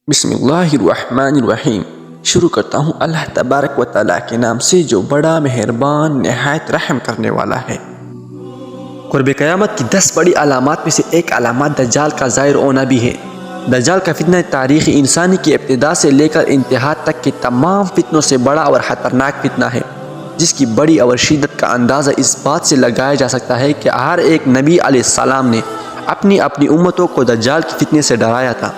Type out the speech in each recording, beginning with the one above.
بسم اللہ الرحمن الرحیم۔ شروع کرتا ہوں اللہ تبارک و تعالیٰ کے نام سے جو بڑا مہربان نہایت رحم کرنے والا ہے۔ قرب قیامت کی 10 بڑی علامات میں سے ایک علامات دجال کا ظاہر ہونا بھی ہے۔ دجال کا فتنہ تاریخ انسانی کی ابتدا سے لے کر انتہا تک کے تمام فتنوں سے بڑا اور خطرناک فتنہ ہے، جس کی بڑی اور شدت کا اندازہ اس بات سے لگایا جا سکتا ہے کہ ہر ایک نبی علیہ السلام نے اپنی امتوں کو دجال کی فتنے سے ڈرایا تھا۔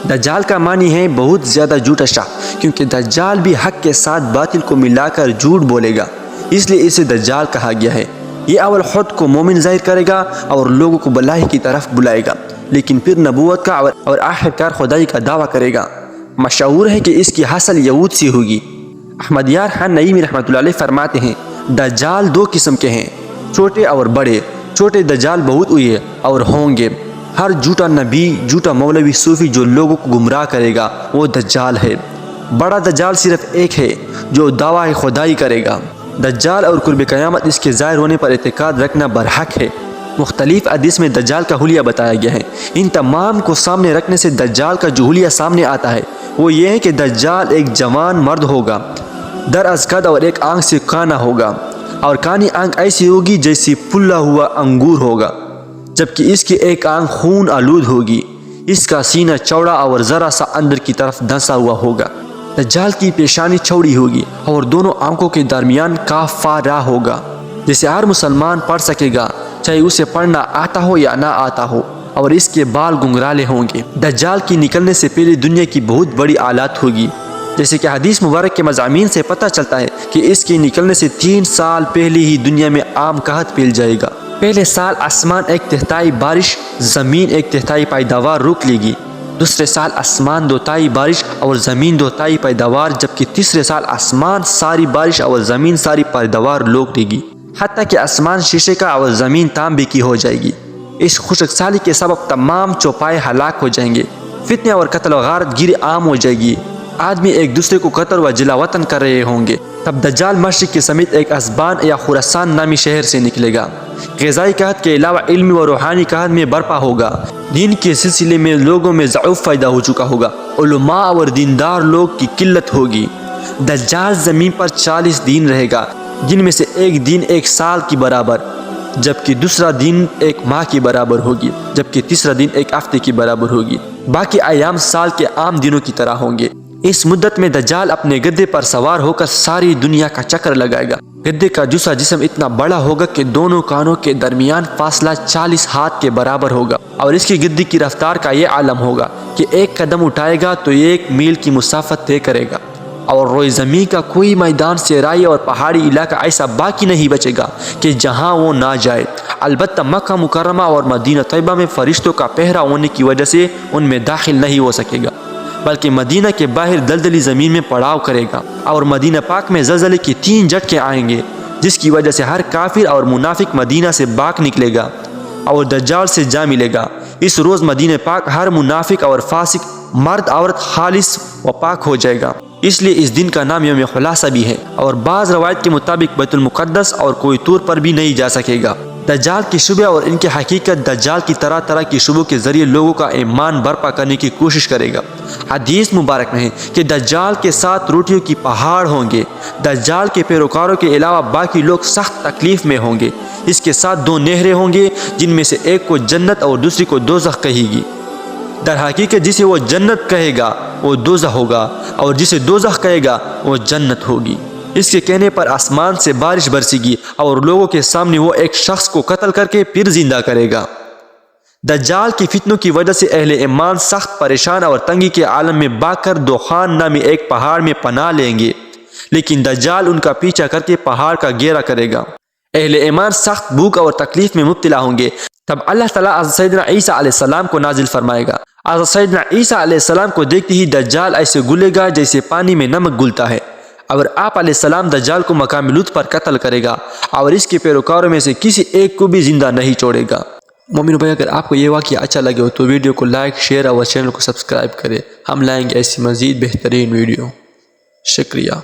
دجال کا معنی ہے بہت زیادہ جھوٹا شخص، کیونکہ دجال بھی حق کے ساتھ باطل کو ملا کر جھوٹ بولے گا، اس لیے اسے دجال کہا گیا ہے۔ یہ اول خود کو مومن ظاہر کرے گا اور لوگوں کو بلائی کی طرف بلائے گا، لیکن پھر نبوت کا اور آخرکار خدائی کا دعویٰ کرے گا۔ مشہور ہے کہ اس کی حاصل یہود سے ہوگی۔ احمد یار خان نعیمی رحمۃ اللہ علیہ فرماتے ہیں، دجال 2 قسم کے ہیں، چھوٹے اور بڑے۔ چھوٹے دجال بہت ہوئے اور ہوں گے۔ ہر جھوٹا نبی، جھوٹا مولوی صوفی جو لوگوں کو گمراہ کرے گا وہ دجال ہے۔ بڑا دجال صرف ایک ہے جو دعویٰ خدائی کرے گا۔ دجال اور قرب قیامت اس کے ظاہر ہونے پر اعتقاد رکھنا برحق ہے۔ مختلف حدیث میں دجال کا حلیہ بتایا گیا ہے۔ ان تمام کو سامنے رکھنے سے دجال کا جو حلیہ سامنے آتا ہے وہ یہ ہے کہ دجال ایک جوان مرد ہوگا، دراز قد اور ایک آنکھ سے کانا ہوگا، اور کانی آنکھ ایسی ہوگی جیسی پھلا ہوا انگور ہوگا، جبکہ اس کی ایک آنکھ خون آلود ہوگی۔ اس کا سینہ چوڑا اور ذرا سا اندر کی طرف دھنسا ہوا ہوگا۔ دجال کی پیشانی چوڑی ہوگی اور دونوں آنکھوں کے درمیان کاف فا را ہوگا، جسے ہر مسلمان پڑھ سکے گا، چاہے اسے پڑھنا آتا ہو یا نہ آتا ہو، اور اس کے بال گنگرالے ہوں گے۔ دجال کی نکلنے سے پہلے دنیا کی بہت بڑی آلات ہوگی، جیسے کہ حدیث مبارک کے مضامین سے پتہ چلتا ہے کہ اس کے نکلنے سے 3 سال پہلے ہی دنیا میں عام قحط پھیل جائے گا۔ پہلے سال آسمان 1/3 بارش، زمین 1/3 پیداوار روک لے گی۔ دوسرے سال آسمان 2/3 بارش اور زمین 2/3 پیداوار، جبکہ تیسرے سال آسمان ساری بارش اور زمین ساری پیداوار روک لے گی، حتیٰ کہ آسمان شیشے کا اور زمین تانبے کی ہو جائے گی۔ اس خشک سالی کے سبب تمام چوپائے ہلاک ہو جائیں گے، فتنے اور قتل و غارت گیری عام ہو جائے گی، آدمی ایک دوسرے کو قتل و جلا وطن کر رہے ہوں گے۔ تب دجال مشرق کے سمیت ایک اسبان یا خراسان نامی شہر سے نکلے گا۔ غذائی قحط کے علاوہ علمی و روحانی قحط میں برپا ہوگا۔ دین کے سلسلے میں لوگوں میں ضعف پیدا ہو چکا ہوگا، علماء اور دیندار لوگ کی قلت ہوگی۔ دجال زمین پر 40 دن رہے گا، جن میں سے ایک دن 1 سال کی برابر، جبکہ دوسرا دن 1 ماہ کی برابر ہوگی، جبکہ تیسرا دن 1 ہفتے کی برابر ہوگی۔ باقی ایام سال کے عام دنوں کی طرح ہوں گے۔ اس مدت میں دجال اپنے گدے پر سوار ہو کر ساری دنیا کا چکر لگائے گا۔ گدے کا دوسرا جسم اتنا بڑا ہوگا کہ دونوں کانوں کے درمیان فاصلہ 40 ہاتھ کے برابر ہوگا، اور اس کی گدے کی رفتار کا یہ عالم ہوگا کہ 1 قدم اٹھائے گا تو 1 میل کی مسافت طے کرے گا، اور روئے زمین کا کوئی میدان صحرائی اور پہاڑی علاقہ ایسا باقی نہیں بچے گا کہ جہاں وہ نہ جائے۔ البتہ مکہ مکرمہ اور مدینہ طیبہ میں فرشتوں کا پہرا ہونے کی وجہ سے ان میں داخل نہیں ہو سکے گا، بلکہ مدینہ کے باہر دلدلی زمین میں پڑاؤ کرے گا، اور مدینہ پاک میں زلزلے کی 3 جھٹکے آئیں گے، جس کی وجہ سے ہر کافر اور منافق مدینہ سے باغ نکلے گا اور دجال سے جا ملے گا۔ اس روز مدینہ پاک ہر منافق اور فاسق، مرد عورت خالص و پاک ہو جائے گا، اس لیے اس دن کا نام یوم خلاصہ بھی ہے، اور بعض روایت کے مطابق بیت المقدس اور کوئی طور پر بھی نہیں جا سکے گا۔ دجال کی شبہ اور ان کی حقیقت دجال کی طرح طرح کی شبوں کے ذریعے لوگوں کا ایمان برپا کرنے کی کوشش کرے گا۔ حدیث مبارک میں ہے کہ دجال کے ساتھ روٹیوں کی پہاڑ ہوں گے۔ دجال کے پیروکاروں کے علاوہ باقی لوگ سخت تکلیف میں ہوں گے۔ اس کے ساتھ 2 نہریں ہوں گے، جن میں سے ایک کو جنت اور دوسری کو دوزخ کہے گی۔ در حقیقت جسے وہ جنت کہے گا وہ دوزخ ہوگا، اور جسے دوزخ کہے گا وہ جنت ہوگی۔ اس کے کہنے پر آسمان سے بارش برسے گی، اور لوگوں کے سامنے وہ ایک شخص کو قتل کر کے پھر زندہ کرے گا۔ دجال کی فتنوں کی وجہ سے اہل ایمان سخت پریشان اور تنگی کے عالم میں بھاگ کر دوخان نامی ایک پہاڑ میں پناہ لیں گے، لیکن دجال ان کا پیچھا کر کے پہاڑ کا گھیرا کرے گا۔ اہل ایمان سخت بھوک اور تکلیف میں مبتلا ہوں گے۔ تب اللہ تعالیٰ حضرت سیدنا عیسیٰ علیہ السلام کو نازل فرمائے گا۔ حضرت سیدنا عیسیٰ علیہ السلام کو دیکھتے ہی دجال ایسے گلے گا جیسے پانی میں نمک گلتا ہے، اور آپ علیہ السلام دجال کو مقام لطف پر قتل کرے گا، اور اس کے پیروکاروں میں سے کسی ایک کو بھی زندہ نہیں چھوڑے گا۔ مومن بھائی، اگر آپ کو یہ واقعہ اچھا لگے ہو تو ویڈیو کو لائک، شیئر اور چینل کو سبسکرائب کریں۔ ہم لائیں گے ایسی مزید بہترین ویڈیو۔ شکریہ۔